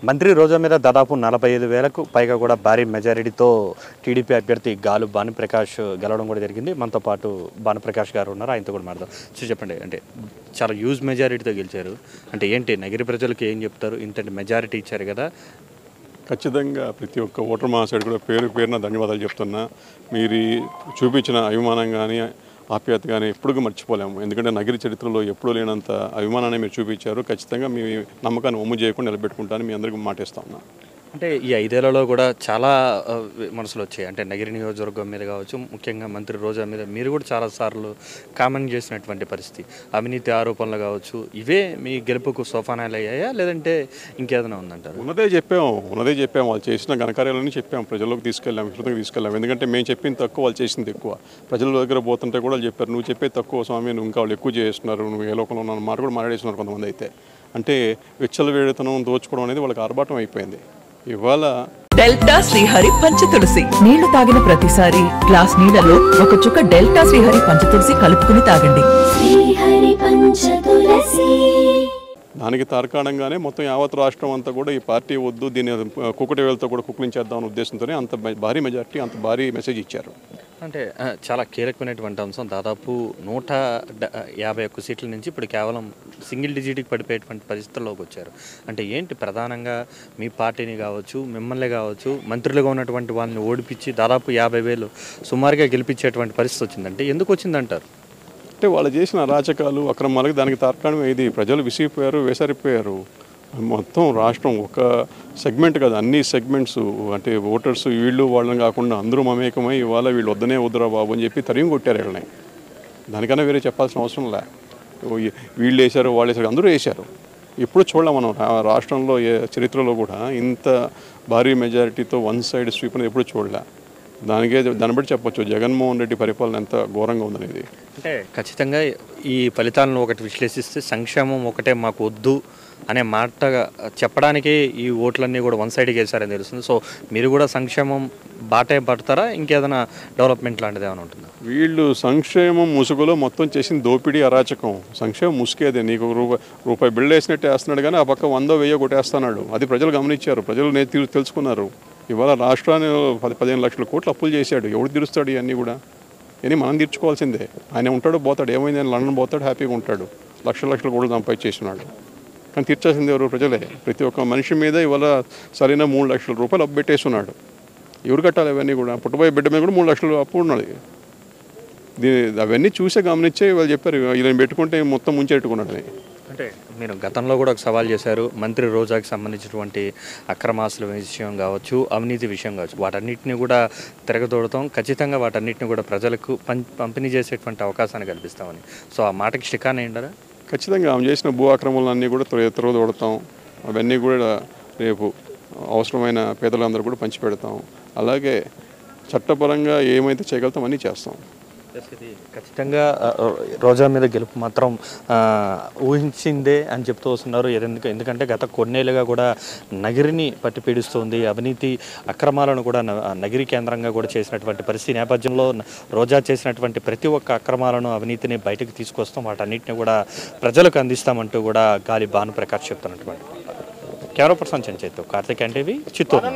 మంత్రి రోజా మీద దాదాపు 45,000కు పైగా కూడా భారీ మెజారిటీతో టీడీపీ అభ్యర్థి గాలు భానుప్రకాష్ గెలవడం కూడా జరిగింది. మనతో పాటు భానుప్రకాష్ గారు ఉన్నారు, ఆయనతో కూడా మాట్లాడదాం. చెప్పండి, అంటే చాలా హ్యూజ్ మెజారిటీతో గెలిచారు, అంటే ఏంటి నగరి ప్రజలకు ఏం చెప్తారు? ఇంతటి మెజారిటీ ఇచ్చారు కదా. ఖచ్చితంగా ప్రతి ఒక్క ఓటర్ మహాశయుడు కూడా పేరున ధన్యవాదాలు చెప్తున్నా. మీరు చూపించిన అభిమానం కానీ ఆప్యాయత కానీ ఎప్పుడూ మర్చిపోలేము. ఎందుకంటే నగరి చరిత్రలో ఎప్పుడూ లేనంత అభిమానాన్ని మీరు చూపించారు. ఖచ్చితంగా మీ నమ్మకాన్ని ఒమ్ము చేయకుండా నిలబెట్టుకుంటాను, మీ అందరికీ మాటిస్తా ఉన్నా. అంటే ఈ 5 ఏళ్లలో కూడా చాలా మనసులు వచ్చాయి. అంటే నగరి నియోజకవర్గం మీద కావచ్చు, ముఖ్యంగా మంత్రి రోజా మీద మీరు కూడా చాలాసార్లు కామెంట్ చేసినటువంటి పరిస్థితి, అవినీతి ఆరోపణలు కావచ్చు, ఇవే మీ గెలుపుకు సోపానాలు అయ్యాయా లేదంటే ఇంకేదైనా ఉందంటారు? ఉన్నదే చెప్పాము. వాళ్ళు చేసిన ఘనకార్యాలని చెప్పాము, ప్రజల్లోకి తీసుకెళ్ళాము. ఎందుకంటే మేము చెప్పింది తక్కువ, వాళ్ళు చేసింది ఎక్కువ. ప్రజల దగ్గర పోతుంటే కూడా చెప్పారు, నువ్వు చెప్పేది తక్కువ స్వామి, నువ్వు ఇంకా వాళ్ళు ఎక్కువ చేస్తున్నారు, నువ్వు ఏ లోకంలో ఉన్న మాట కూడా మాట్లాడేస్తున్నారు కొంతమంది. అయితే అంటే విచ్చలవేడితనం, దోచుకోవడం అనేది వాళ్ళకి ఆర్భాటం అయిపోయింది. ఇవాళ డెల్టా శ్రీహరి పంచతులసి నీళ్లు తాగిన ప్రతిసారి గ్లాస్ నీళ్లలో ఒక చుక్క డెల్టా శ్రీహరి పంచతులసి కలుపుకుని తాగండి. దానికి తార్కాణంగానే మొత్తం యావత్ రాష్ట్రం అంతా కూడా ఈ పార్టీ వద్దు, దీన్ని కుక్కటి వేలతో కూడా కుక్కలించేద్దామనే ఉద్దేశంతోనే అంత భారీ మెజార్టీ, అంత భారీ మెసేజ్ ఇచ్చారు. అంటే చాలా కీలకమైనటువంటి అంశం. దాదాపు 151 సీట్ల నుంచి ఇప్పుడు కేవలం సింగిల్ డిజిట్కి పడిపోయేటువంటి పరిస్థితుల్లోకి వచ్చారు. అంటే ఏంటి ప్రధానంగా మీ పార్టీని కావచ్చు, మిమ్మల్ని కావచ్చు, మంత్రులుగా ఉన్నటువంటి వాళ్ళని ఓడిపించి దాదాపు 50,000 సుమారుగా గెలిపించేటువంటి పరిస్థితి వచ్చిందంటే ఎందుకు వచ్చిందంటారు? అంటే వాళ్ళు చేసిన అరాచకాలు, అక్రమాలకు దానికి తార్కాణం ఇది. ప్రజలు విసిగిపోయారు, వేసరిపోయారు. మొత్తం రాష్ట్రం ఒక సెగ్మెంట్ కదా, అన్ని సెగ్మెంట్స్, అంటే ఓటర్స్ వీళ్ళు వాళ్ళని కాకుండా అందరూ మమేకమై ఇవాళ వీళ్ళు వద్దురా బాబు అని చెప్పి తరిమి కొట్టారు వీళ్ళని. దానికన్నా వేరే చెప్పాల్సిన అవసరం లే. వీళ్ళు వేశారు, వాళ్ళు వేశారు, అందరూ వేశారు. ఎప్పుడు చూడలేం మనం రాష్ట్రంలో చరిత్రలో కూడా ఇంత భారీ మెజారిటీతో వన్ సైడ్ స్వీప్ అనేది ఎప్పుడు చూడలే. దాన్ని బట్టి చెప్పొచ్చు జగన్మోహన్ రెడ్డి పరిపాలన ఎంత ఘోరంగా ఉందనేది. అంటే ఖచ్చితంగా ఈ ఫలితాలను ఒకటి విశ్లేషిస్తే సంక్షేమం ఒకటే మాకు వద్దు అనే మాట చెప్పడానికి ఈ ఓట్లన్నీ కూడా వన్ సైడ్కి వేసారని తెలుస్తుంది. సో మీరు కూడా సంక్షేమం బాటే పడతారా, ఇంకేదైనా డెవలప్మెంట్ లాంటిది ఏమైనా ఉంటుందా? వీళ్ళు సంక్షేమం ముసుగులో మొత్తం చేసిన దోపిడీ, అరాచకం. సంక్షేమం ముసుకేదే, నీకు రూపాయి బిల్లు వేసినట్టు వేస్తున్నాడు కానీ ఆ పక్క 100, 1000 కొట్టేస్తున్నాడు. అది ప్రజలు గమనించారు, ప్రజలు తెలుసుకున్నారు. ఇవాళ రాష్ట్రాన్ని 15 లక్షల కోట్లు అప్పులు చేశాడు. ఎవడు తీరుస్తాడు ఇవన్నీ కూడా? ఇవన్నీ మనం తీర్చుకోవాల్సిందే. ఆయన ఉంటాడు, పోతాడు, ఏమైంది అని లండన్ పోతాడు, హ్యాపీగా ఉంటాడు. లక్షల కోట్లు సంపాదించేసినాడు. కానీ తీర్చాల్సింది ఎవరు? ప్రజలే. ప్రతి ఒక్క మనిషి మీద ఇవాళ సరైన 3 లక్షల రూపాయలు అప్పు పెట్టేస్తున్నాడు. ఎవరు కట్టాలి అవన్నీ కూడా? పుట్టబోయే బిడ్డ మీద కూడా 3 లక్షలు అప్పు ఉన్నది. అవన్నీ చూసే గమనించే వాళ్ళు చెప్పారు, ఇలా పెట్టుకుంటే మొత్తం ముంచెట్టుకున్నాడని. అంటే మీరు గతంలో కూడా ఒక సవాల్ చేశారు, మంత్రి రోజాకి సంబంధించినటువంటి అక్రమాస్తుల విషయం కావచ్చు, అవినీతి విషయం కావచ్చు, వాటన్నిటిని కూడా తిరగదోడతాం, ఖచ్చితంగా వాటన్నిటిని కూడా ప్రజలకు పంపిణీ చేసేటువంటి అవకాశాన్ని కల్పిస్తామని. సో ఆ మాటకి స్టికాన్ ఏంటారా? ఖచ్చితంగా ఆమె చేసిన భూ ఆక్రమణలన్నీ కూడా తిరగదోడతాం. అవన్నీ కూడా రేపు అవసరమైన పేదలందరూ కూడా పంచిపెడతాం. అలాగే చట్టపరంగా ఏమైతే చేయగలుగుతాం అన్నీ చేస్తాం. ఖచ్చితంగా రోజా మీద గెలుపు మాత్రం ఊహించిందే అని చెప్తూ వస్తున్నారు. ఎందుకంటే గత కొన్నేళ్ళుగా కూడా నగరిని పట్టి పీడిస్తుంది, అవినీతి అక్రమాలను కూడా నగరి కేంద్రంగా కూడా చేసినటువంటి పరిస్థితి నేపథ్యంలో రోజా చేసినటువంటి ప్రతి ఒక్క అక్రమాలను, అవినీతిని బయటకు తీసుకొస్తాం, వాటన్నిటిని కూడా ప్రజలకు అందిస్తామంటూ కూడా గాలి భానుప్రకాష్ చెప్తున్నటువంటి. కెమెరా పర్సన్ చెంచేతో కార్తిక్ ఎన్టీవీ, చిత్తూరు.